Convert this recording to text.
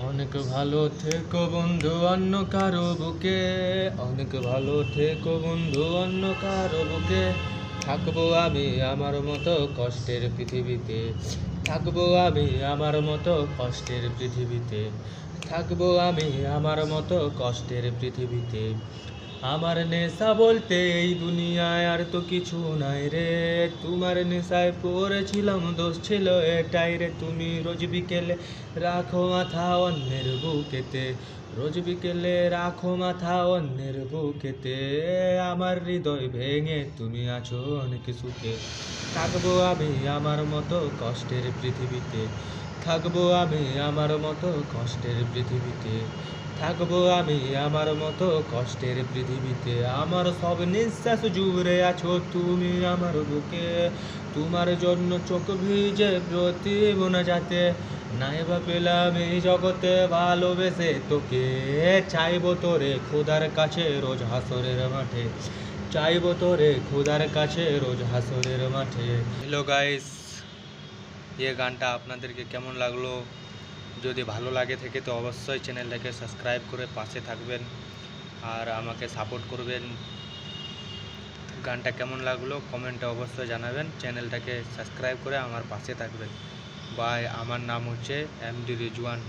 অনেক ভালো থেকো বন্ধু অন্য কারো বুকে, অনেক ভালো থেকো বন্ধু অন্য কারো বুকে। থাকবো আমি আমার মতো কষ্টের পৃথিবীতে, থাকবো আমি আমার মতো কষ্টের পৃথিবীতে, থাকবো আমি আমার মতো কষ্টের পৃথিবীতে। আমার নেশা বলতে এই দুনিয়ায় আর তো কিছু নাই রে, তোমার নেশায় পড়েছিলাম, দোষ ছিল এটাই রে। তুমি রোজ বিকেলে রাখো মাথা অন্যের বুকেতে, রোজ বিকেলে রাখো মাথা অন্যের বুকেতে। আমার হৃদয় ভেঙে তুমি আছো অনেক সুখে। থাকবো আমি আমার মতো কষ্টের পৃথিবীতে, থাকবো আমি আমার মতো কষ্টের পৃথিবীতে, থাকবো আমি আমার মতো কষ্টের পৃথিবীতে। আমার সব নিঃশ্বাস জুড়ে আছো তুমি আমার বুকে, তোমার জন্য চোখ ভিজে প্রতিদিন যাতে নাইবা পেলাম এই জগতে ভালোবেসে তোকে। চাইবো তোরে খোদার কাছে রোজ হাসরের মাঠে, চাইবো তোরে খোদার কাছে রোজ হাসরের মাঠে। হ্যালো গাইস, গানটা আপনাদেরকে কেমন লাগলো? যদি ভালো লাগে থেকে তো অবশ্যই চ্যানেলটাকে সাবস্ক্রাইব করে পাশে থাকবেন আর আমাকে সাপোর্ট করবেন। গানটা কেমন লাগলো কমেন্টে অবশ্যই জানাবেন, চ্যানেলটাকে সাবস্ক্রাইব করে আমার পাশে থাকবেন। বাই। আমার নাম হচ্ছে এমডি রিজওয়ান।